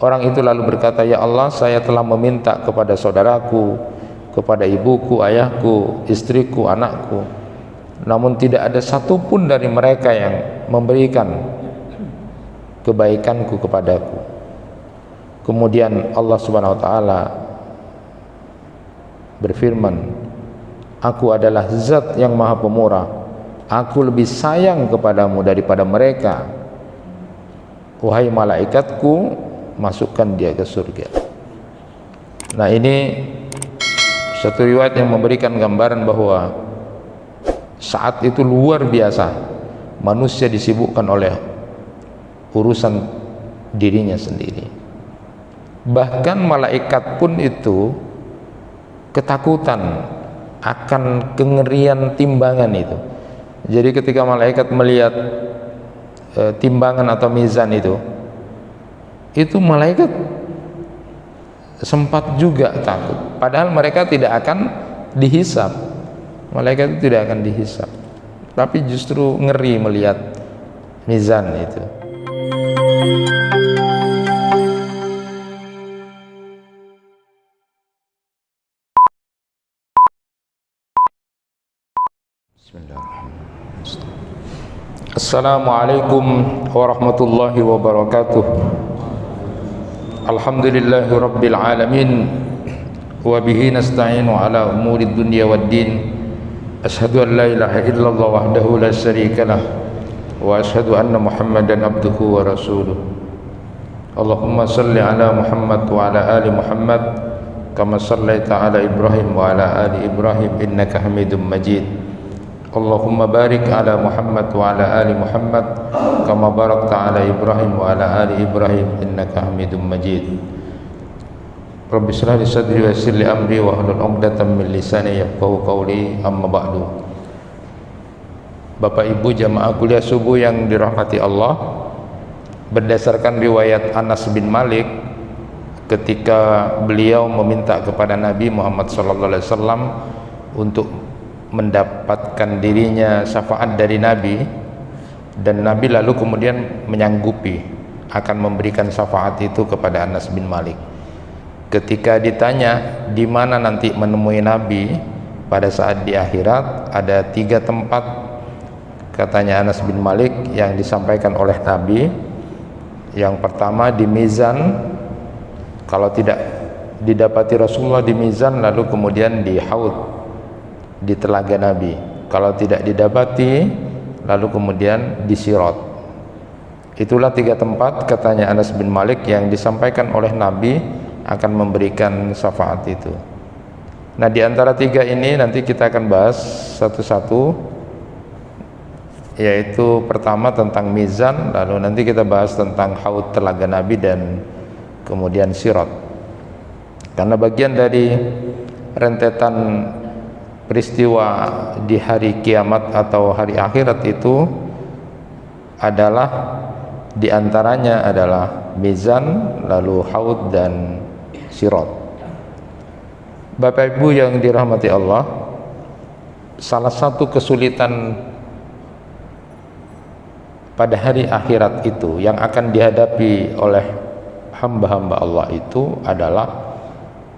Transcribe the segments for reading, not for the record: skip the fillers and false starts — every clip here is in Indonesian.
Orang itu lalu berkata, "Ya Allah, saya telah meminta kepada saudaraku, kepada ibuku, ayahku, istriku, anakku, namun tidak ada satupun dari mereka yang memberikan kebaikanku kepadaku." Kemudian Allah Subhanahu wa taala berfirman, "Aku adalah Zat yang Maha Pemurah. Aku lebih sayang kepadamu daripada mereka. Wahai malaikatku, masukkan dia ke surga." Nah, ini satu riwayat yang memberikan gambaran bahwa saat itu luar biasa manusia disibukkan oleh urusan dirinya sendiri. Bahkan malaikat pun itu ketakutan akan kengerian timbangan itu. Jadi ketika malaikat melihat timbangan atau mizan itu malaikat sempat juga takut, padahal mereka tidak akan dihisab. Malaikat itu tidak akan dihisab, tapi justru ngeri melihat mizan itu. Assalamualaikum warahmatullahi wabarakatuh. Alhamdulillahi rabbil alamin, wa bihi nasta'inu ala umuri dunya waddin. Asyhadu an la ilaha illallah wahdahu la syarikalah, wa asyhadu anna Muhammadan abduhu wa rasuluh. Allahumma salli ala Muhammad wa ala ali Muhammad kama sallaita ala Ibrahim wa ala ali Ibrahim innaka Hamidum Majid. Allahumma barik ala Muhammad wa ala ali Muhammad kama barakta ala Ibrahim wa ala ali Ibrahim innaka Hamidum Majid. Rabbi shrah li sadri wa yassir li amri wa hlul 'uqdatam min lisani yafqahu qawli, amma ba'du. Bapak Ibu jamaah kuliah subuh yang dirahmati Allah, berdasarkan riwayat Anas bin Malik ketika beliau meminta kepada Nabi Muhammad SAW untuk mendapatkan dirinya syafaat dari Nabi, dan Nabi lalu kemudian menyanggupi akan memberikan syafaat itu kepada Anas bin Malik. Ketika ditanya di mana nanti menemui Nabi pada saat di akhirat, ada 3 tempat katanya Anas bin Malik yang disampaikan oleh Nabi. Yang pertama di mizan, kalau tidak didapati Rasulullah di mizan, lalu kemudian di haud, di telaga Nabi. Kalau tidak didapati, lalu kemudian di sirat. Itulah 3 tempat katanya Anas bin Malik yang disampaikan oleh Nabi akan memberikan syafaat itu. Nah, di antara 3 ini nanti kita akan bahas satu-satu, yaitu pertama tentang mizan, lalu nanti kita bahas tentang haud telaga Nabi, dan kemudian sirat. Karena bagian dari rentetan peristiwa di hari kiamat atau hari akhirat itu adalah diantaranya adalah mizan, lalu haud dan sirat. Bapak Ibu yang dirahmati Allah, salah satu kesulitan pada hari akhirat itu yang akan dihadapi oleh hamba-hamba Allah itu adalah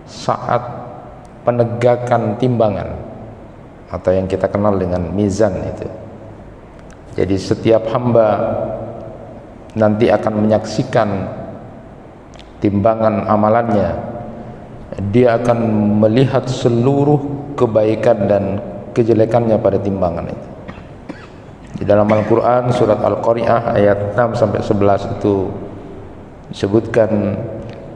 saat penegakan timbangan, atau yang kita kenal dengan mizan itu. Jadi setiap hamba nanti akan menyaksikan timbangan amalannya. Dia akan melihat seluruh kebaikan dan kejelekannya pada timbangan itu. Di dalam Al-Quran surat Al-Qari'ah ayat 6 sampai 11 itu disebutkan,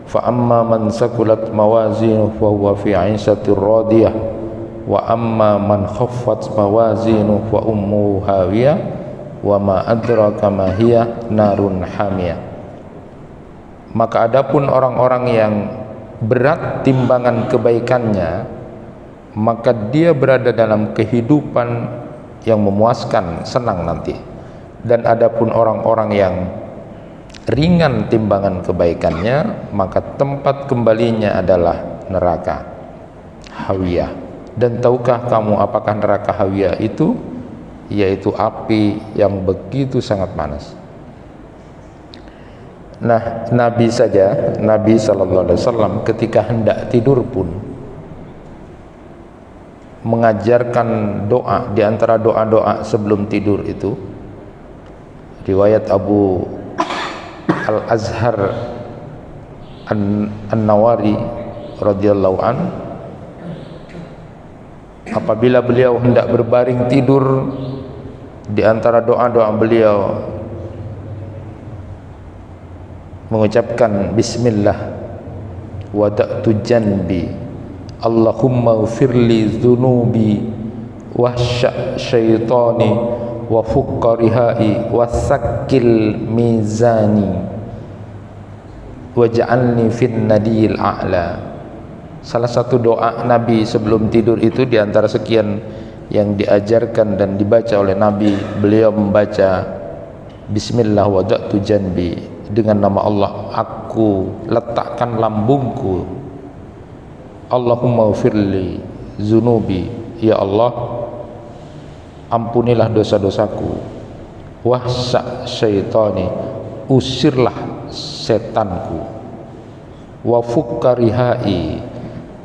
fa amma man sakulat mawazinuhu fa huwa fi 'ishatir radiyah wa amma man khaffat mawazinuhu fa ummuhu hawiyah wa ma adraka ma hiya narun hamiyah. Maka adapun orang-orang yang berat timbangan kebaikannya, maka dia berada dalam kehidupan yang memuaskan, senang nanti. Dan adapun orang-orang yang ringan timbangan kebaikannya, maka tempat kembalinya adalah neraka hawiyah. Dan tahukah kamu apakah neraka hawiyah itu? Yaitu api yang begitu sangat panas. Nah, Nabi saja, Nabi sallallahu alaihi wasallam ketika hendak tidur pun mengajarkan doa. Di antara doa-doa sebelum tidur itu, riwayat Abu Al-Azhar An-Nawari radhiyallahu an, apabila beliau hendak berbaring tidur, di antara doa-doa beliau mengucapkan bismillah wada'tu janbi Allahumma ghfirli dhunubi wa syaitani wa fukka rihai wa sakkil mizani waj'alni fin nadil a'la. Salah satu doa Nabi sebelum tidur itu, di antara sekian yang diajarkan dan dibaca oleh Nabi, beliau membaca bismillah wada'tu janbi, dengan nama Allah aku letakkan lambungku, Allahumma ghfirli zunubi, ya Allah ampunilah dosa-dosaku, wahsa syaitani, usirlah setanku, wa fukka rihai,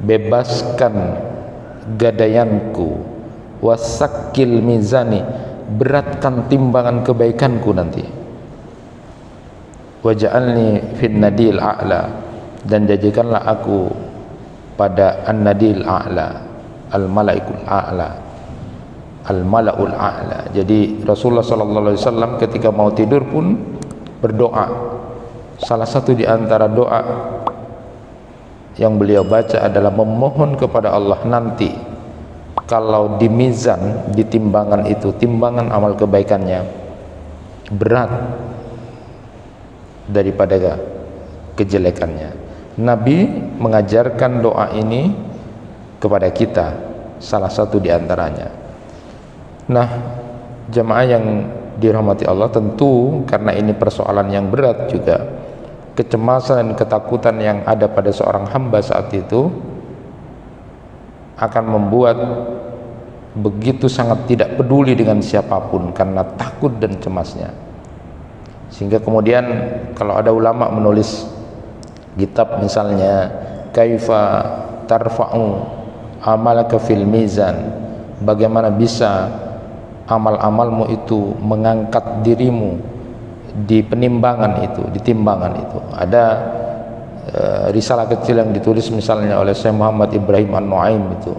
bebaskan gadayanku, wasakil mizani, beratkan timbangan kebaikanku nanti, waj'alni fin nadil a'la, dan jadikanlah aku pada an-nadil a'la, al-malaikul a'la, al-malaul a'la. Jadi Rasulullah sallallahu alaihi wasallam ketika mau tidur pun berdoa. Salah satu di antara doa yang beliau baca adalah memohon kepada Allah nanti kalau di mizan, di timbangan itu, timbangan amal kebaikannya berat daripada kejelekannya. Nabi mengajarkan doa ini kepada kita, salah satu di antaranya. Nah, jemaah yang dirahmati Allah, tentu karena ini persoalan yang berat juga, kecemasan dan ketakutan yang ada pada seorang hamba saat itu akan membuat begitu sangat tidak peduli dengan siapapun karena takut dan cemasnya. Sehingga kemudian kalau ada ulama menulis kitab misalnya kaifa tarfa'u amalaka fil mizan, bagaimana bisa amal-amalmu itu mengangkat dirimu di penimbangan itu, di timbangan itu. Ada risalah kecil yang ditulis misalnya oleh Syekh Muhammad Ibrahim An-Nuaim itu,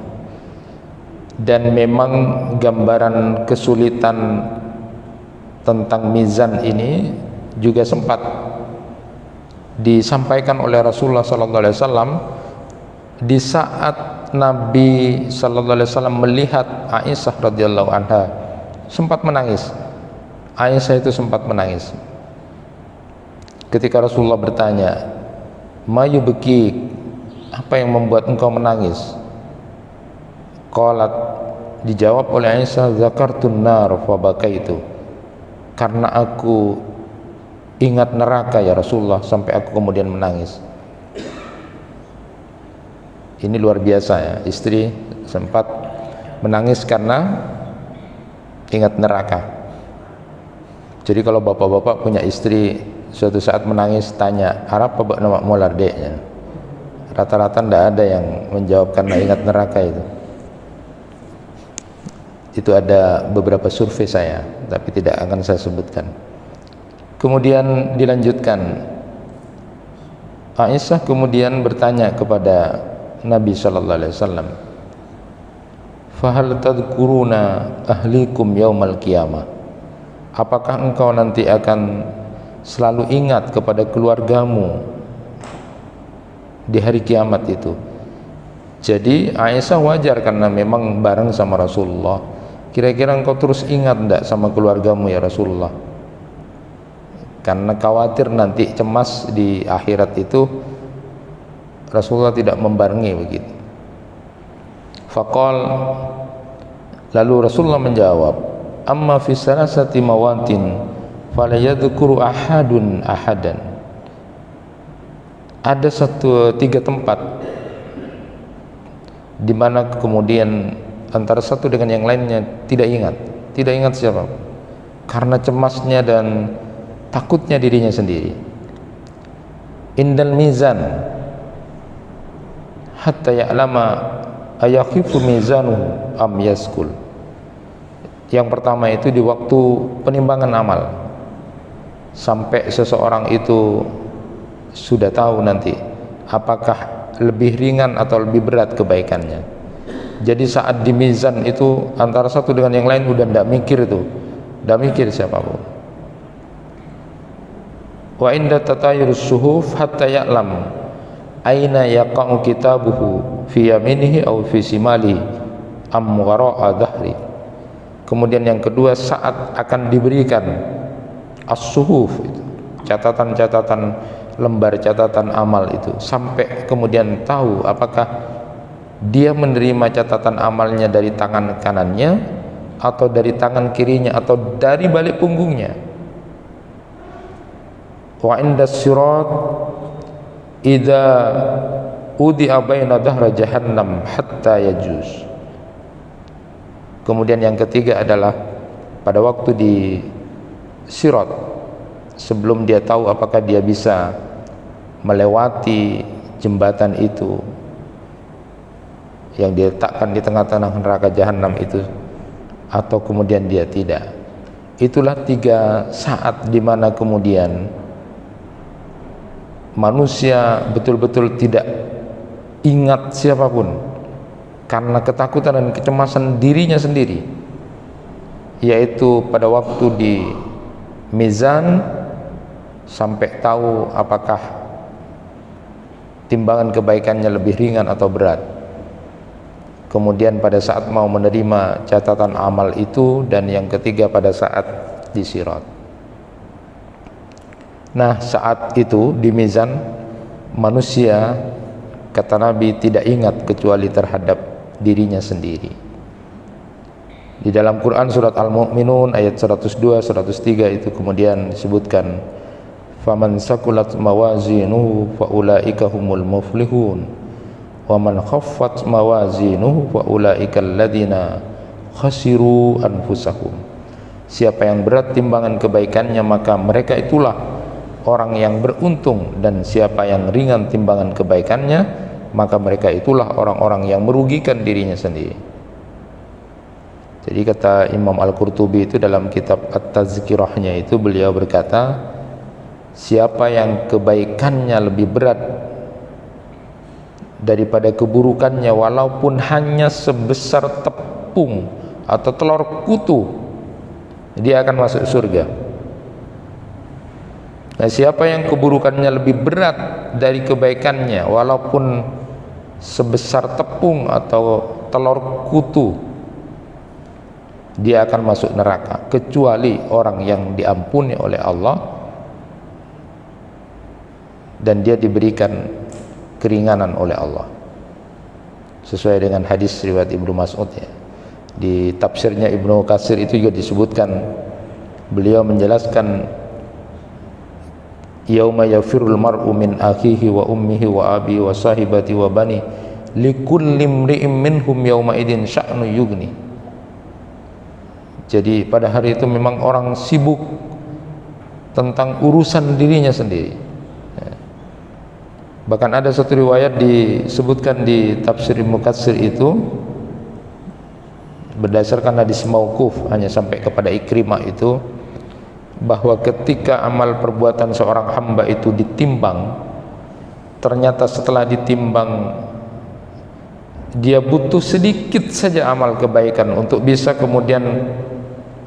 dan memang gambaran kesulitan tentang mizan ini juga sempat disampaikan oleh Rasulullah sallallahu alaihi wasallam di saat Nabi sallallahu alaihi wasallam melihat Aisyah radhiyallahu anha sempat menangis. Aisyah itu sempat menangis ketika Rasulullah bertanya, "Ma yubki?" Apa yang membuat engkau menangis? Qalat, dijawab oleh Aisyah, "Zakartun nar fa bakaitu." Karena aku ingat neraka ya Rasulullah, sampai aku kemudian menangis. Ini luar biasa ya, istri sempat menangis karena ingat neraka. Jadi kalau bapak-bapak punya istri suatu saat menangis, tanya, "Arab apa nama mular deknya?" Rata-rata tidak ada yang menjawab karena ingat neraka itu. Itu ada beberapa survei saya, tapi tidak akan saya sebutkan. Kemudian dilanjutkan, Aisyah kemudian bertanya kepada Nabi sallallahu alaihi wasallam, "Fahal tadhkuruna ahlikum yaumal qiyamah?" Apakah engkau nanti akan selalu ingat kepada keluargamu di hari kiamat itu? Jadi Aisyah wajar karena memang bareng sama Rasulullah. Kira-kira engkau terus ingat enggak sama keluargamu ya Rasulullah? Karena khawatir nanti cemas di akhirat itu, Rasulullah tidak membarengi begitu. Faqal, lalu Rasulullah menjawab, "Amma fi salasati mawatin fala yadhkuru ahadun ahadan." Ada tiga tempat di mana kemudian antara satu dengan yang lainnya tidak ingat siapa, karena cemasnya dan takutnya dirinya sendiri. indal mizan hatta ya'lama ayakhifu mizanu am yaskul. Yang pertama itu di waktu penimbangan amal, sampai seseorang itu sudah tahu nanti apakah lebih ringan atau lebih berat kebaikannya. Jadi saat di mizan itu antara satu dengan yang lain udah tidak mikir itu, tidak mikir siapapun. Wa inda tatayurus suhuf hatta ya'lam aina yaqa'u kitabuhu fi yaminihi aw fi simalihi am wara'a dhahri. Kemudian yang kedua, saat akan diberikan as-suhuf itu, catatan-catatan, lembar catatan amal itu, sampai kemudian tahu apakah dia menerima catatan amalnya dari tangan kanannya atau dari tangan kirinya atau dari balik punggungnya. Wa inda sirat idza udi'a baina dhahra jahannam hatta yajuz. Kemudian yang ketiga adalah pada waktu di sirat, sebelum dia tahu apakah dia bisa melewati jembatan itu yang diletakkan di tengah-tengah neraka jahanam itu, atau kemudian dia tidak. Itulah 3 saat di mana kemudian manusia betul-betul tidak ingat siapapun karena ketakutan dan kecemasan dirinya sendiri, yaitu pada waktu di mizan sampai tahu apakah timbangan kebaikannya lebih ringan atau berat. Kemudian pada saat mau menerima catatan amal itu, dan yang ketiga pada saat di sirat. Nah, saat itu di mizan manusia, kata Nabi, tidak ingat kecuali terhadap dirinya sendiri. Di dalam Quran surat Al-Mu'minun ayat 102, 103 itu kemudian disebutkan, faman sakulat mawazinuhu fa ulaika humul muflihun wa man khaffat mawazinuhu fa ulaika alladziina khasiru anfusahum. Siapa yang berat timbangan kebaikannya, maka mereka itulah orang yang beruntung, dan siapa yang ringan timbangan kebaikannya, maka mereka itulah orang-orang yang merugikan dirinya sendiri. Jadi kata Imam Al-Qurtubi itu dalam kitab At-Tazkirahnya itu, beliau berkata, siapa yang kebaikannya lebih berat daripada keburukannya walaupun hanya sebesar tepung atau telur kutu, dia akan masuk surga. Nah, siapa yang keburukannya lebih berat dari kebaikannya walaupun sebesar tepung atau telur kutu, dia akan masuk neraka, kecuali orang yang diampuni oleh Allah dan dia diberikan keringanan oleh Allah, sesuai dengan hadis riwayat Ibnu Mas'ud ya. Di tafsirnya Ibnu Katsir itu juga disebutkan, beliau menjelaskan, yauma yafirul mar'u min akhihi wa ummihi wa abi wa sahibati wa bani likulli imri'in minhum yauma idin sya'nu yughni. Jadi pada hari itu memang orang sibuk tentang urusan dirinya sendiri. Bahkan ada satu riwayat disebutkan di tafsir Ibnu Katsir itu, berdasarkan hadis mauquf hanya sampai kepada Ikrimah itu, bahwa ketika amal perbuatan seorang hamba itu ditimbang, ternyata setelah ditimbang dia butuh sedikit saja amal kebaikan untuk bisa kemudian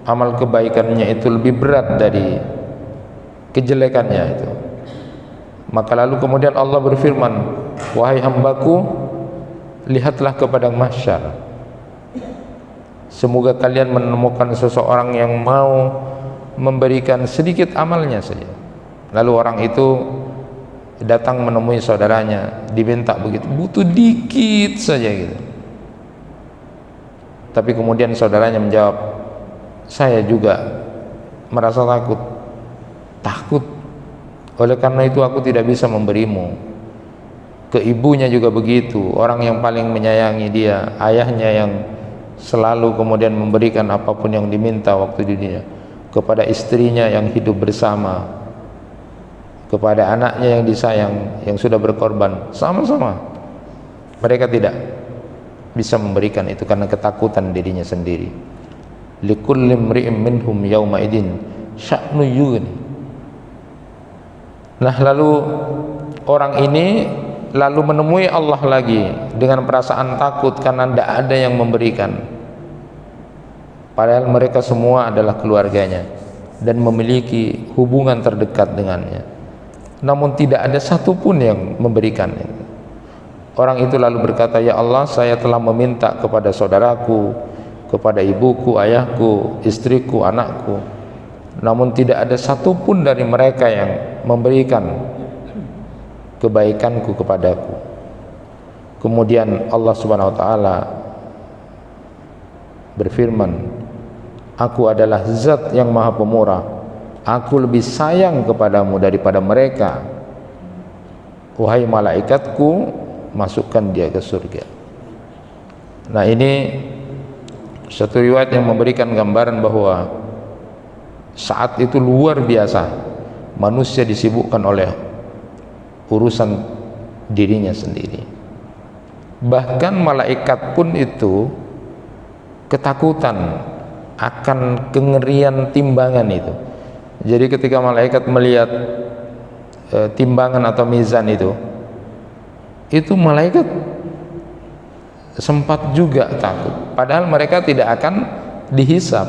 amal kebaikannya itu lebih berat dari kejelekannya itu. Maka lalu kemudian Allah berfirman, wahai hambaku, lihatlah ke padang mahsyar, semoga kalian menemukan seseorang yang mau memberikan sedikit amalnya saja. Lalu orang itu datang menemui saudaranya, diminta begitu, butuh dikit saja gitu. Tapi kemudian saudaranya menjawab, saya juga merasa takut, oleh karena itu aku tidak bisa memberimu. Ke ibunya juga begitu, orang yang paling menyayangi dia, ayahnya yang selalu kemudian memberikan apapun yang diminta waktu di dunia, kepada istrinya yang hidup bersama, kepada anaknya yang disayang, yang sudah berkorban, sama-sama mereka tidak bisa memberikan itu karena ketakutan dirinya sendiri. Likulli imri'in minhum yauma idin sya'nu yughni. Nah, lalu orang ini lalu menemui Allah lagi dengan perasaan takut karena tidak ada yang memberikan, padahal mereka semua adalah keluarganya dan memiliki hubungan terdekat dengannya, namun tidak ada satupun yang memberikan. Orang itu lalu berkata, ya Allah, saya telah meminta kepada saudaraku, kepada ibuku, ayahku, istriku, anakku, namun tidak ada satupun dari mereka yang memberikan kebaikanku kepadaku. Kemudian Allah Subhanahu wa taala berfirman, aku adalah zat yang maha pemurah, aku lebih sayang kepadamu daripada mereka. Wahai malaikatku, masukkan dia ke surga. Nah, ini satu riwayat yang memberikan gambaran bahwa saat itu luar biasa manusia disibukkan oleh urusan dirinya sendiri. Bahkan malaikat pun itu ketakutan akan kengerian timbangan itu. Jadi ketika malaikat melihat timbangan atau mizan itu malaikat sempat juga takut, padahal mereka tidak akan dihisab.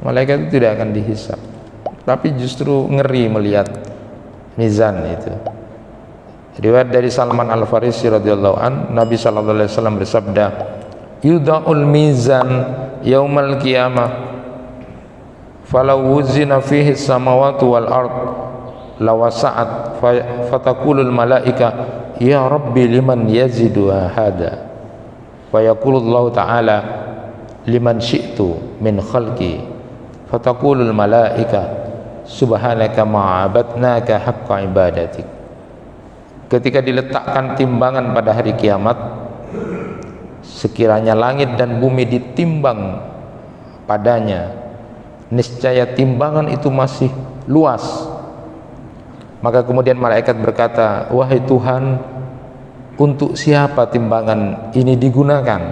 Malaikat itu tidak akan dihisab, tapi justru ngeri melihat mizan itu. Riwayat dari Salman Al-Farisi radhiyallahu an, Nabi sallallahu alaihi wasallam bersabda, yudha'ul mizan yaumal qiyamah falau wuzina fihi samawati wal ard lawasa'at fataqulul malaika ya rabbi liman yazidu hada wa yaqulullahu ta'ala liman syi'tu min khalqi fataqulul malaika subhanaka ma'abadnaka haqqa ibadatik. Ketika diletakkan timbangan pada hari kiamat, sekiranya langit dan bumi ditimbang padanya, niscaya timbangan itu masih luas. Maka kemudian malaikat berkata, wahai Tuhan, untuk siapa timbangan ini digunakan?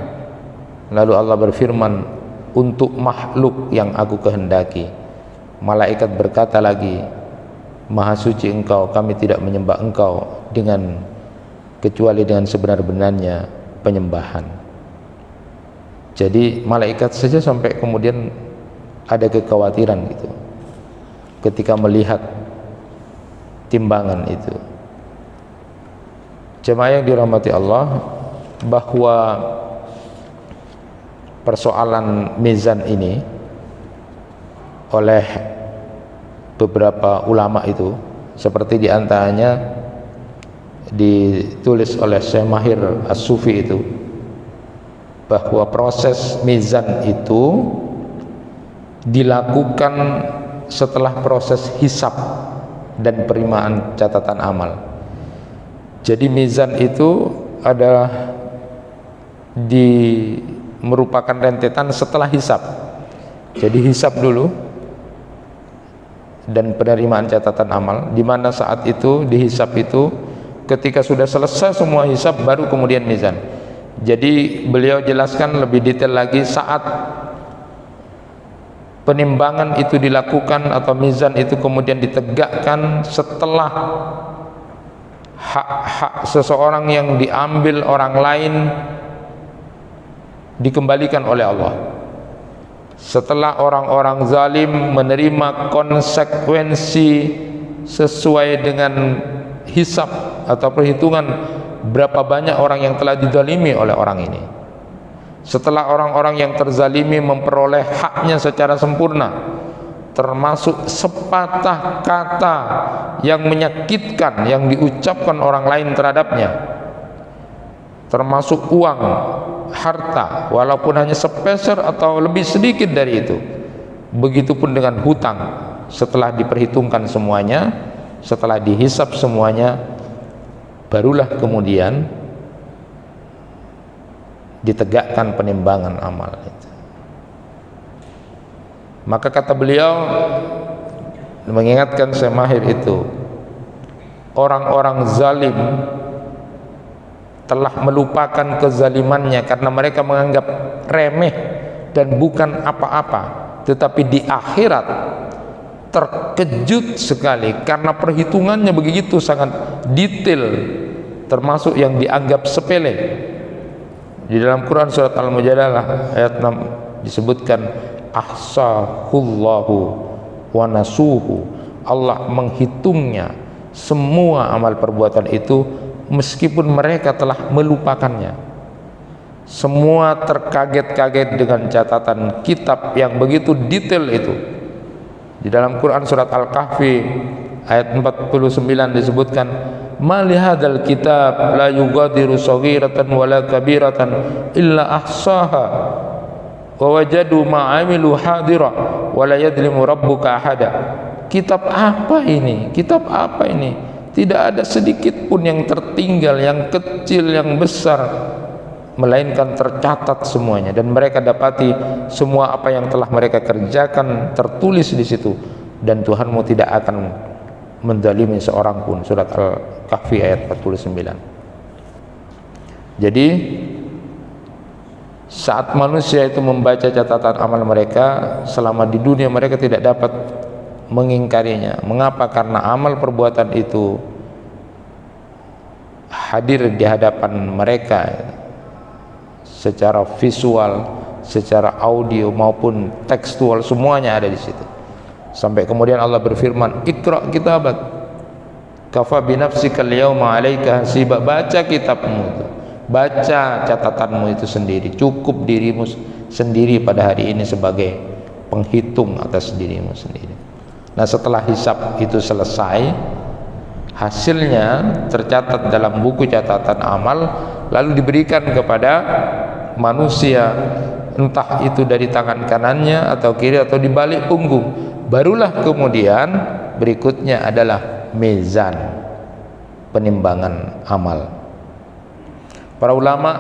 Lalu Allah berfirman, untuk makhluk yang aku kehendaki. Malaikat berkata lagi, maha suci engkau, kami tidak menyembah engkau kecuali dengan sebenar-benarnya penyembahan. Jadi malaikat saja sampai kemudian ada kekhawatiran gitu ketika melihat timbangan itu. Jemaah yang dirahmati Allah, bahwa persoalan mizan ini oleh beberapa ulama itu, seperti diantaranya ditulis oleh Syekh Mahir As-Sufi itu, bahwa proses mizan itu dilakukan setelah proses hisab dan penerimaan catatan amal. Jadi mizan itu adalah merupakan rentetan setelah hisab. Jadi hisab dulu dan penerimaan catatan amal, di mana saat itu dihisab itu ketika sudah selesai semua hisab baru kemudian mizan. Jadi beliau jelaskan lebih detail lagi, saat penimbangan itu dilakukan atau mizan itu kemudian ditegakkan setelah hak-hak seseorang yang diambil orang lain dikembalikan oleh Allah, setelah orang-orang zalim menerima konsekuensi sesuai dengan hisab atau perhitungan berapa banyak orang yang telah dizalimi oleh orang ini, setelah orang-orang yang terzalimi memperoleh haknya secara sempurna, termasuk sepatah kata yang menyakitkan yang diucapkan orang lain terhadapnya, termasuk uang, harta, walaupun hanya sepeser atau lebih sedikit dari itu. Begitupun dengan hutang, setelah diperhitungkan semuanya, setelah dihisap semuanya, barulah kemudian ditegakkan penimbangan amal itu. Maka kata beliau mengingatkan Syekh Mahir itu, orang-orang zalim telah melupakan kezalimannya karena mereka menganggap remeh dan bukan apa-apa, tetapi di akhirat terkejut sekali karena perhitungannya begitu sangat detail, termasuk yang dianggap sepele. Di dalam Quran surat Al-Mujadalah ayat 6 disebutkan ahsahullahu wa nasuhu, Allah menghitungnya semua amal perbuatan itu meskipun mereka telah melupakannya. Semua terkaget-kaget dengan catatan kitab yang begitu detail itu. Di dalam Quran surat Al-Kahfi ayat 49 disebutkan ma lihadzal kitab la yughadiru shaghiratan wala kabiratan illa ahsaha wa wajadu ma 'amilu hadira wa la yadlimu rabbuka ahada. Kitab apa ini? Kitab apa ini? Tidak ada sedikit pun yang tertinggal, yang kecil, yang besar, melainkan tercatat semuanya, dan mereka dapati semua apa yang telah mereka kerjakan tertulis di situ, dan Tuhanmu tidak akan menzalimi seorang pun. Surat Al-Kahfi ayat 49. Jadi saat manusia itu membaca catatan amal mereka selama di dunia, mereka tidak dapat mengingkarinya. Mengapa? Karena amal perbuatan itu hadir di hadapan mereka secara visual, secara audio maupun tekstual, semuanya ada di situ. Sampai kemudian Allah berfirman, "Iqra kitabak kafa binafsika al-yawma 'alaika hasiba." Baca kitabmu itu, baca catatanmu itu sendiri, cukup dirimu sendiri pada hari ini sebagai penghitung atas dirimu sendiri. Nah, setelah hisab itu selesai, hasilnya tercatat dalam buku catatan amal, lalu diberikan kepada manusia, entah itu dari tangan kanannya atau kiri atau di balik punggung. Barulah kemudian berikutnya adalah mizan, penimbangan amal. Para ulama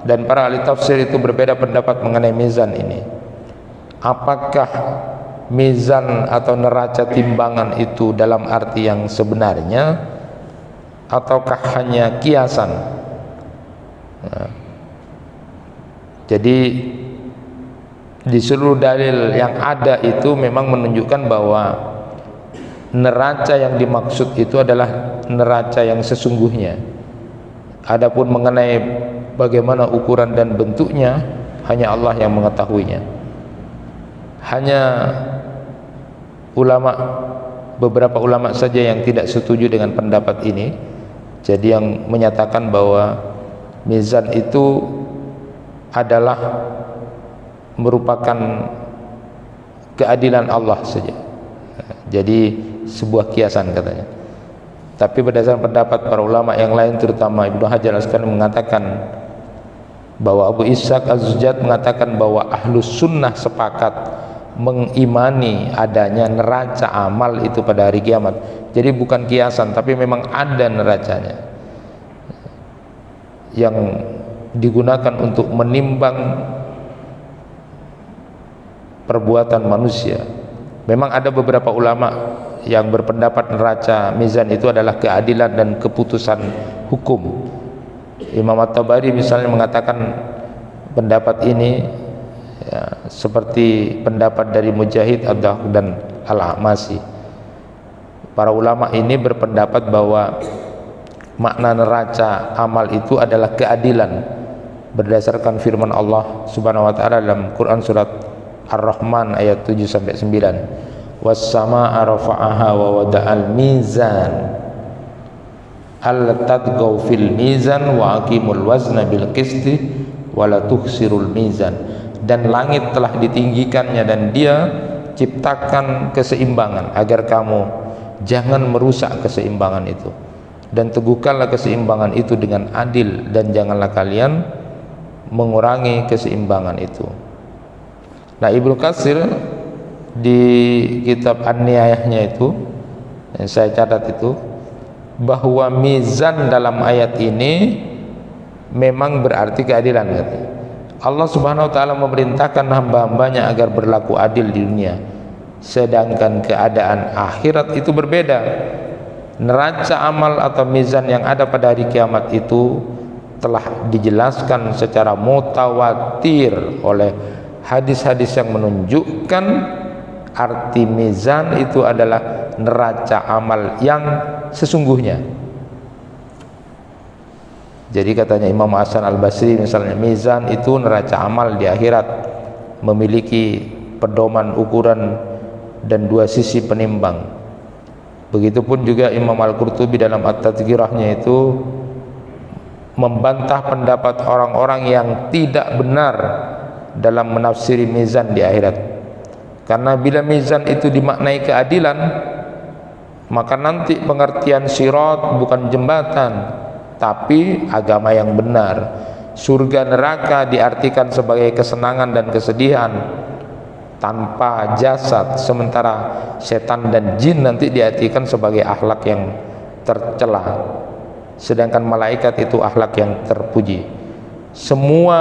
dan para ahli tafsir itu berbeda pendapat mengenai mizan ini. Apakah mizan atau neraca timbangan itu dalam arti yang sebenarnya, ataukah hanya kiasan? Nah, jadi di seluruh dalil yang ada itu memang menunjukkan bahwa neraca yang dimaksud itu adalah neraca yang sesungguhnya. Adapun mengenai bagaimana ukuran dan bentuknya, hanya Allah yang mengetahuinya. Hanya beberapa ulama saja yang tidak setuju dengan pendapat ini. Jadi yang menyatakan bahwa mizan itu adalah merupakan keadilan Allah saja. Jadi sebuah kiasan katanya. Tapi berdasarkan pendapat para ulama yang lain, terutama Ibnu Hajar Al-Asqalani, mengatakan bahwa Abu Ishaq Az-Zujjaj mengatakan bahwa Ahlus Sunnah sepakat mengimani adanya neraca amal itu pada hari kiamat. Jadi bukan kiasan, tapi memang ada neracanya yang digunakan untuk menimbang perbuatan manusia. Memang ada beberapa ulama yang berpendapat neraca mizan itu adalah keadilan dan keputusan hukum. Imam At-Tabari misalnya mengatakan pendapat ini ya, seperti pendapat dari Mujahid, Ad-Dahq dan Al-A'masi. Para ulama ini berpendapat bahwa makna neraca amal itu adalah keadilan berdasarkan firman Allah Subhanahu wa taala dalam Quran surat Ar-Rahman ayat 7 sampai 9. Was-samaa'a rafa'aha wa wada'al mizan alla tadghaw fil mizan wa aqimul wazna bil qisti wa la tukhsirul mizan. Dan langit telah ditinggikannya dan Dia ciptakan keseimbangan agar kamu jangan merusak keseimbangan itu, dan teguhkanlah keseimbangan itu dengan adil, dan janganlah kalian mengurangi keseimbangan itu. Nah, Ibnu Katsir di kitab An-Nihayahnya itu yang saya catat itu, bahwa mizan dalam ayat ini memang berarti keadilan. Allah Subhanahu wa taala memerintahkan hamba-hambanya agar berlaku adil di dunia, sedangkan keadaan akhirat itu berbeda. neraca amal atau mizan yang ada pada hari kiamat itu telah dijelaskan secara mutawatir oleh hadis-hadis yang menunjukkan arti mizan itu adalah neraca amal yang sesungguhnya. Jadi katanya Imam Hasan Al-Basri misalnya, mizan itu neraca amal di akhirat, memiliki pedoman ukuran dan dua sisi penimbang. Begitupun juga Imam Al-Qurtubi dalam At-Tadhkirahnya itu membantah pendapat orang-orang yang tidak benar dalam menafsiri mizan di akhirat. Karena bila mizan itu dimaknai keadilan, maka nanti pengertian sirat bukan jembatan, tapi agama yang benar. Surga neraka diartikan sebagai kesenangan dan kesedihan tanpa jasad, sementara setan dan jin nanti diartikan sebagai akhlak yang tercela, sedangkan malaikat itu akhlak yang terpuji. Semua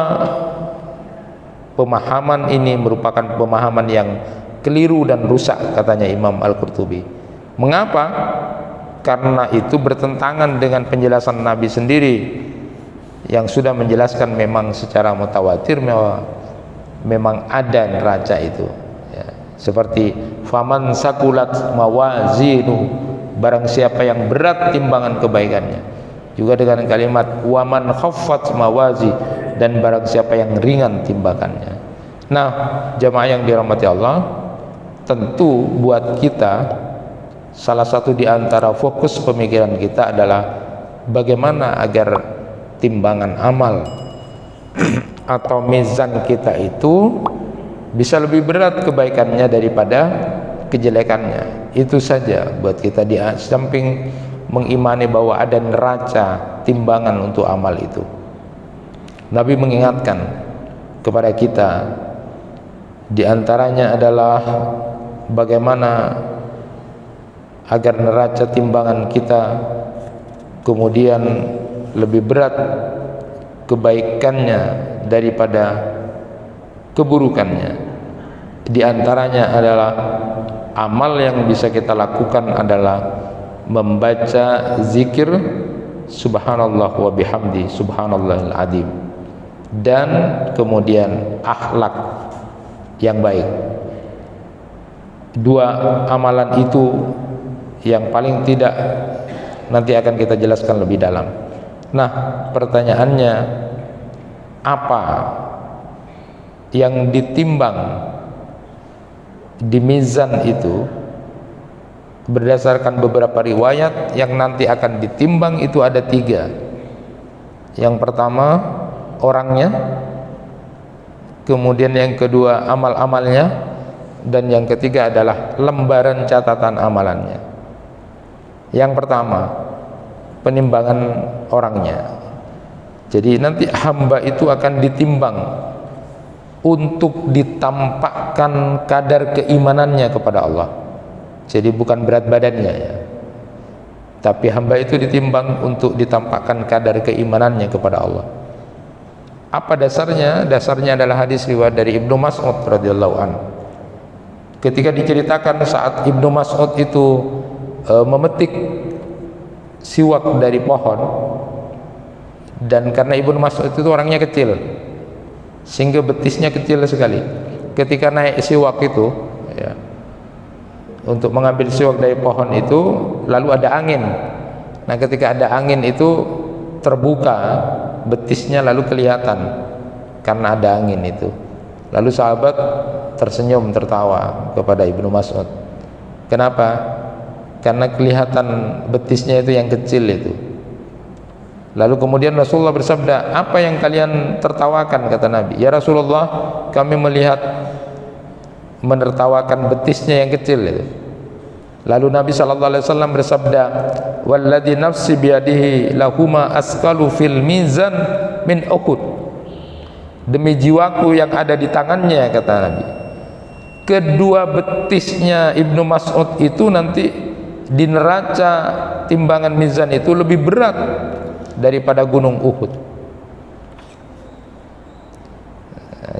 pemahaman ini merupakan pemahaman yang keliru dan rusak, katanya Imam Al-Qurtubi. Mengapa? Karena itu bertentangan dengan penjelasan Nabi sendiri yang sudah menjelaskan memang secara mutawatir memang ada neraca itu ya. Seperti faman sakulat mawazinu, barang siapa yang berat timbangan kebaikannya. Juga dengan kalimat waman khaffat mawazi, dan barang siapa yang ringan timbangannya. Nah, jamaah yang dirahmati Allah, tentu buat kita salah satu di antara fokus pemikiran kita adalah bagaimana agar timbangan amal atau mizan kita itu bisa lebih berat kebaikannya daripada kejelekannya. Itu saja buat kita, di samping mengimani bahwa ada neraca timbangan untuk amal itu. Nabi mengingatkan kepada kita, di antaranya adalah bagaimana agar neraca timbangan kita kemudian lebih berat kebaikannya daripada keburukannya. Di antaranya adalah amal yang bisa kita lakukan adalah membaca zikir subhanallah wa bihamdi subhanallahil azim, dan kemudian akhlak yang baik. Dua amalan itu yang paling tidak nanti akan kita jelaskan lebih dalam. Nah, pertanyaannya, apa yang ditimbang di mizan itu? Berdasarkan beberapa riwayat yang nanti akan ditimbang itu ada 3. Yang pertama orangnya, kemudian yang kedua amal-amalnya, dan yang ketiga adalah lembaran catatan amalannya. Yang pertama penimbangan orangnya. Jadi nanti hamba itu akan ditimbang untuk ditampakkan kadar keimanannya kepada Allah. Jadi bukan berat badannya ya, tapi hamba itu ditimbang untuk ditampakkan kadar keimanannya kepada Allah. Apa dasarnya? Dasarnya adalah hadis riwayat dari Ibnu Mas'ud radhiyallahu an. Ketika diceritakan saat Ibnu Mas'ud itu memetik siwak dari pohon, dan karena Ibnu Mas'ud itu orangnya kecil sehingga betisnya kecil sekali. Ketika naik siwak itu ya, untuk mengambil siwak dari pohon itu, lalu ada angin. Nah, ketika ada angin itu terbuka betisnya, lalu kelihatan karena ada angin itu. Lalu sahabat tersenyum tertawa kepada Ibnu Mas'ud. Kenapa? Karena kelihatan betisnya itu yang kecil itu. Lalu kemudian Rasulullah bersabda, apa yang kalian tertawakan? Kata Nabi, ya Rasulullah, kami melihat menertawakan betisnya yang kecil itu. Lalu Nabi SAW bersabda, walladzi nafsi biyadihi lahuma askalu fil mizan min Uhud. Demi jiwaku yang ada di tangannya, kata Nabi, kedua betisnya Ibnu Mas'ud itu nanti di neraca timbangan mizan itu lebih berat daripada gunung Uhud.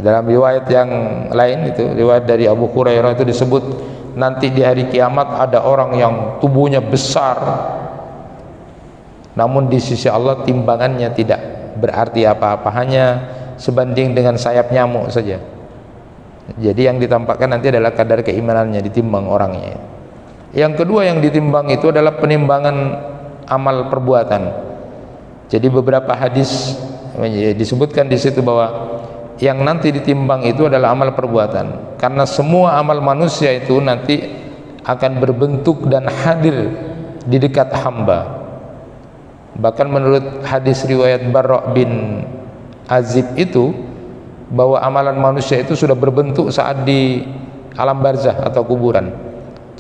Dalam riwayat yang lain itu, riwayat dari Abu Hurairah itu disebut nanti di hari kiamat ada orang yang tubuhnya besar namun di sisi Allah timbangannya tidak berarti apa-apa, hanya sebanding dengan sayap nyamuk saja. Jadi yang ditampakkan nanti adalah kadar keimanannya, ditimbang orangnya. Yang kedua yang ditimbang itu adalah penimbangan amal perbuatan. Jadi beberapa hadis disebutkan di situ bahwa yang nanti ditimbang itu adalah amal perbuatan, karena semua amal manusia itu nanti akan berbentuk dan hadir di dekat hamba. Bahkan menurut hadis riwayat Barra bin Azib itu, bahwa amalan manusia itu sudah berbentuk saat di alam barzah atau kuburan.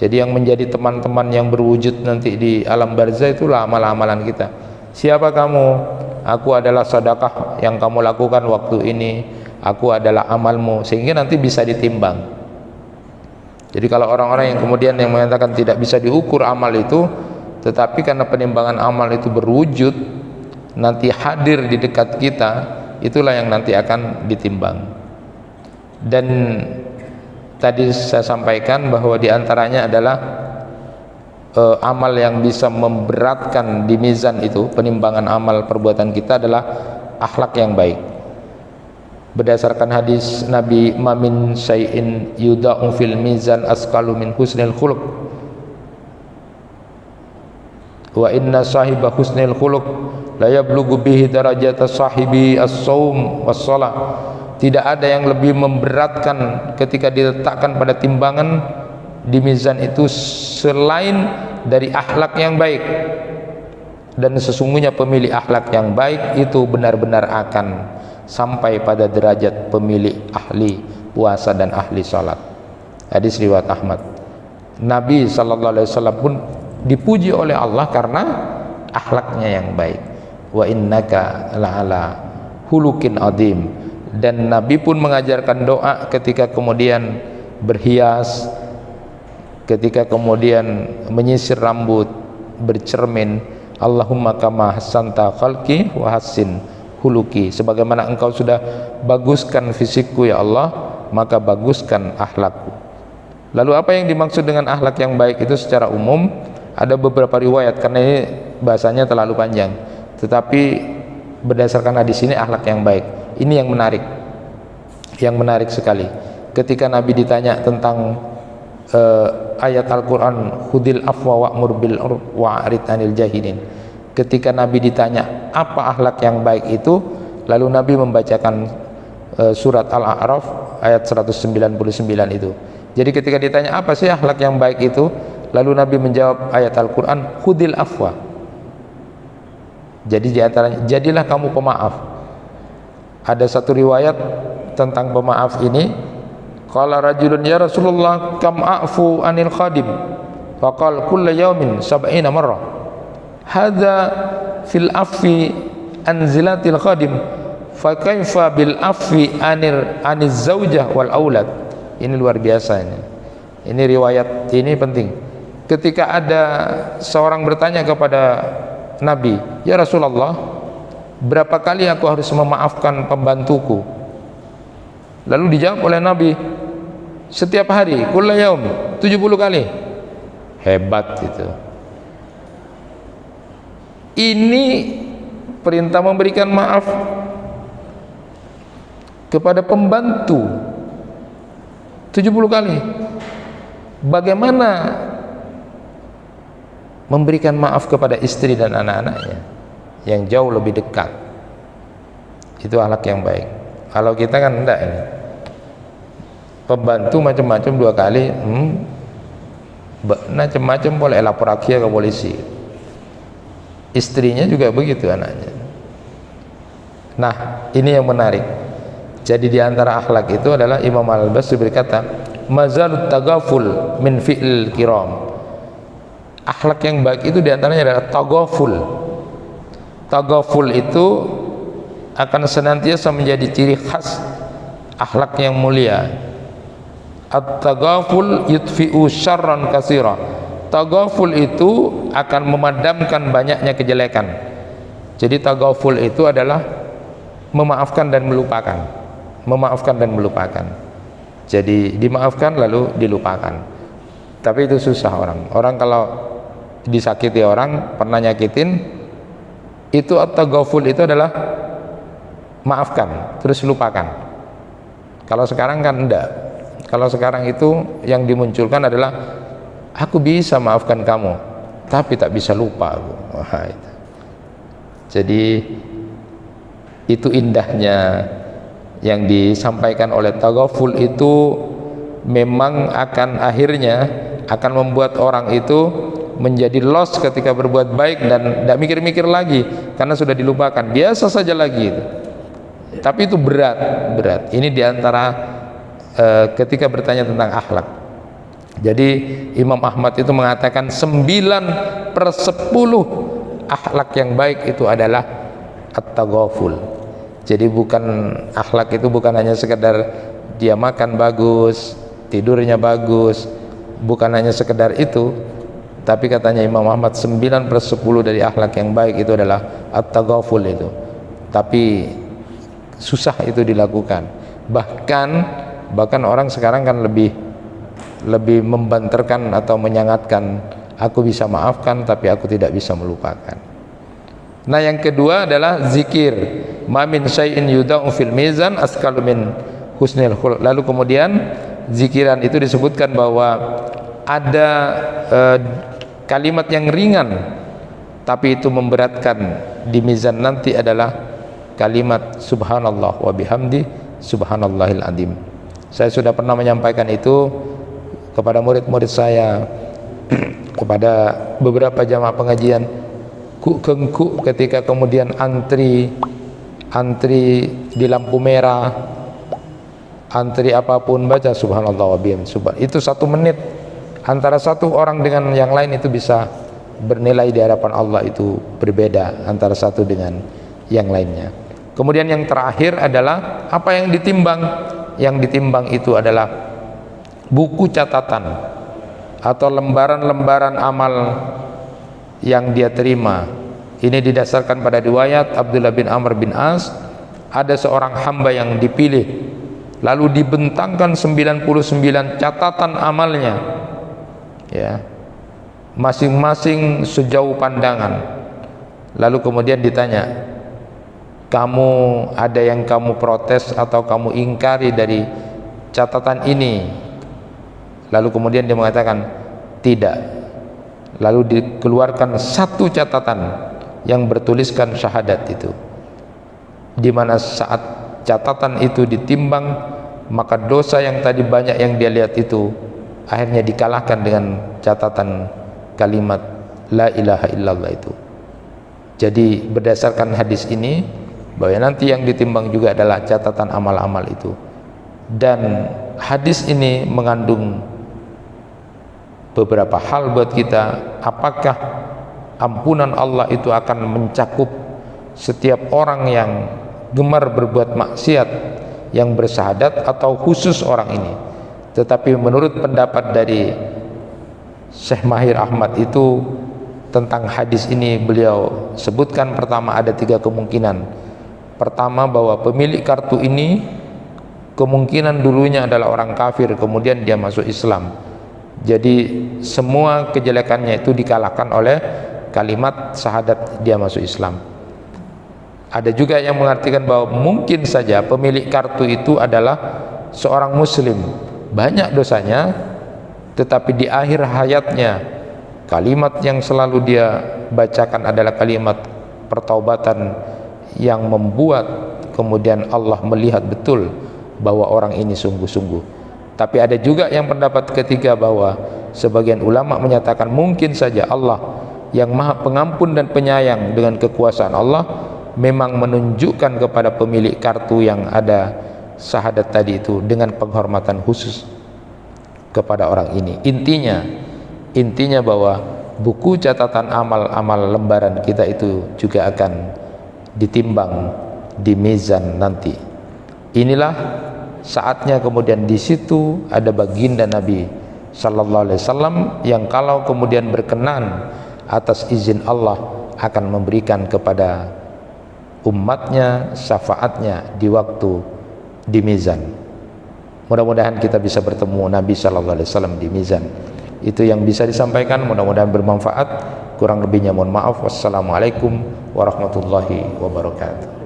Jadi yang menjadi teman-teman yang berwujud nanti di alam barzah itulah amal-amalan kita. Siapa kamu? Aku adalah sedekah yang kamu lakukan waktu ini, aku adalah amalmu, sehingga nanti bisa ditimbang. Jadi kalau orang-orang yang kemudian yang mengatakan tidak bisa diukur amal itu, tetapi karena penimbangan amal itu berwujud nanti hadir di dekat kita, itulah yang nanti akan ditimbang. Dan tadi saya sampaikan bahwa diantaranya adalah amal yang bisa memberatkan di mizan itu, penimbangan amal perbuatan kita adalah akhlak yang baik. Berdasarkan hadis Nabi, mamin syai'in yuda'u fil mizan asqalu min husnil khuluq, wa inna sahiba husnil khuluq la yablughu bihi darajata sahibi as-saum was-shalah. Tidak ada yang lebih memberatkan ketika diletakkan pada timbangan di mizan itu selain dari akhlak yang baik. Dan sesungguhnya pemilik akhlak yang baik itu benar-benar akan sampai pada derajat pemilik ahli puasa dan ahli salat. Hadis riwayat Ahmad. Nabi sallallahu alaihi wasallam pun dipuji oleh Allah karena akhlaknya yang baik. Wa innaka la'ala hulukin adim. Dan Nabi pun mengajarkan doa ketika kemudian berhias, ketika kemudian menyisir rambut, bercermin, Allahumma kama hasanta khalqi wa hassin huluki, sebagaimana engkau sudah baguskan fisikku ya Allah, maka baguskan akhlakku. Lalu apa yang dimaksud dengan akhlak yang baik itu secara umum ada beberapa riwayat, karena ini bahasanya terlalu panjang, tetapi berdasarkan hadis ini akhlak yang baik ini yang menarik sekali. Ketika Nabi ditanya tentang ayat Al-Quran khudil afwa wa'mur bil urf wa'rid anil jahilin, ketika Nabi ditanya apa akhlak yang baik itu, lalu Nabi membacakan surat Al-A'raf ayat 199 itu. Jadi ketika ditanya apa sih akhlak yang baik itu, lalu Nabi menjawab ayat Al-Quran khudil afwa. Jadi diantaranya jadilah kamu pemaaf. Ada satu riwayat tentang pemaaf ini, qala rajulun ya Rasulullah kam a'fu anil khadim, faqala kullu yawmin 70 marrah. Hadza fil afwi anzilatil khadim, fa kaifa bil afwi aniz zaujah wal aulad. Ini luar biasa ini. Ini riwayat ini penting. Ketika ada seorang bertanya kepada Nabi, ya Rasulullah, berapa kali aku harus memaafkan pembantuku? Lalu dijawab oleh Nabi, setiap hari, kulla yaum, 70 kali. Hebat itu. Ini perintah memberikan maaf kepada pembantu 70 kali. Bagaimana memberikan maaf kepada istri dan anak-anaknya yang jauh lebih dekat? Itu akhlak yang baik. Kalau kita kan enggak ini. Pembantu macam-macam 2 kali, macam-macam boleh lapor akhir ke polisi. Istrinya juga begitu, anaknya. Nah, ini yang menarik. Jadi di antara akhlak itu adalah Imam Al-Basri berkata, mazalut tagaful min fi'il kiram. Akhlak yang baik itu di antaranya adalah tagaful. Tagaful itu akan senantiasa menjadi ciri khas akhlak yang mulia. At-tagaful yutfi'u syarran katsira. Tagaful itu akan memadamkan banyaknya kejelekan. Jadi tagaful itu adalah memaafkan dan melupakan. Memaafkan dan melupakan. Jadi dimaafkan lalu dilupakan. Tapi itu susah orang. Orang kalau disakiti orang, pernah nyakitin, Itu at-taghaful itu adalah maafkan terus lupakan. Kalau sekarang kan enggak. Kalau sekarang itu yang dimunculkan adalah aku bisa maafkan kamu tapi tak bisa lupa aku. Wah, itu. Jadi itu indahnya yang disampaikan oleh taghaful itu, memang akan akhirnya akan membuat orang itu menjadi lost ketika berbuat baik dan tidak mikir-mikir lagi karena sudah dilupakan, biasa saja lagi itu. Tapi itu berat. Ini diantara ketika bertanya tentang akhlak. Jadi Imam Ahmad itu mengatakan 9/10 akhlak yang baik itu adalah at-taghaful. Jadi bukan akhlak itu bukan hanya sekedar dia makan bagus, tidurnya bagus, bukan hanya sekedar itu, tapi katanya Imam Ahmad 9/10 dari akhlak yang baik itu adalah at-taghaful itu. Tapi susah itu dilakukan. Bahkan orang sekarang kan lebih membanterkan atau menyangatkan, aku bisa maafkan tapi aku tidak bisa melupakan. Nah, yang kedua adalah zikir. Ma min syai'in yudau fil mizan askalu min husnil khuluq. Lalu kemudian zikiran itu disebutkan bahwa ada kalimat yang ringan tapi itu memberatkan di mizan nanti adalah kalimat subhanallah wa bihamdi subhanallahil azim. Saya sudah pernah menyampaikan itu kepada murid-murid saya, kepada beberapa jamaah pengajian. Kengku ketika kemudian antri di lampu merah, antri apapun, baca subhanallah wa bihamdi itu 1 menit antara satu orang dengan yang lain itu bisa bernilai di hadapan Allah, itu berbeda antara satu dengan yang lainnya. Kemudian yang terakhir adalah apa yang ditimbang. Yang ditimbang itu adalah buku catatan atau lembaran-lembaran amal yang dia terima. Ini didasarkan pada riwayat Abdullah bin Amr bin As, ada seorang hamba yang dipilih lalu dibentangkan 99 catatan amalnya, ya, masing-masing sejauh pandangan. Lalu kemudian ditanya, kamu ada yang kamu protes atau kamu ingkari dari catatan ini? Lalu kemudian dia mengatakan tidak. Lalu dikeluarkan 1 catatan yang bertuliskan syahadat itu, di mana saat catatan itu ditimbang, maka dosa yang tadi banyak yang dia lihat itu akhirnya dikalahkan dengan catatan kalimat la ilaha illallah itu. Jadi berdasarkan hadis ini, bahwa nanti yang ditimbang juga adalah catatan amal-amal itu. Dan hadis ini mengandung beberapa hal buat kita. Apakah ampunan Allah itu akan mencakup setiap orang yang gemar berbuat maksiat yang bersyahadat atau khusus orang ini? Tetapi menurut pendapat dari Syekh Mahir Ahmad itu tentang hadis ini, beliau sebutkan pertama ada 3 kemungkinan. Pertama, bahwa pemilik kartu ini kemungkinan dulunya adalah orang kafir, kemudian dia masuk Islam. Jadi semua kejelekannya itu dikalahkan oleh kalimat syahadat dia masuk Islam. Ada juga yang mengartikan bahwa mungkin saja pemilik kartu itu adalah seorang muslim, banyak dosanya, tetapi di akhir hayatnya kalimat yang selalu dia bacakan adalah kalimat pertaubatan yang membuat kemudian Allah melihat betul bahwa orang ini sungguh-sungguh. Tapi ada juga yang pendapat ketiga, bahwa sebagian ulama menyatakan mungkin saja Allah yang maha pengampun dan penyayang dengan kekuasaan Allah memang menunjukkan kepada pemilik kartu yang ada syahadat tadi itu dengan penghormatan khusus kepada orang ini. Intinya bahwa buku catatan amal-amal lembaran kita itu juga akan ditimbang di mizan nanti. Inilah saatnya kemudian di situ ada baginda Nabi sallallahu alaihi wasallam yang kalau kemudian berkenan atas izin Allah akan memberikan kepada umatnya syafaatnya di waktu di mizan. Mudah-mudahan kita bisa bertemu Nabi sallallahu alaihi wasallam di mizan. Itu yang bisa disampaikan, mudah-mudahan bermanfaat. kurang lebihnya mohon maaf. Wassalamualaikum warahmatullahi wabarakatuh.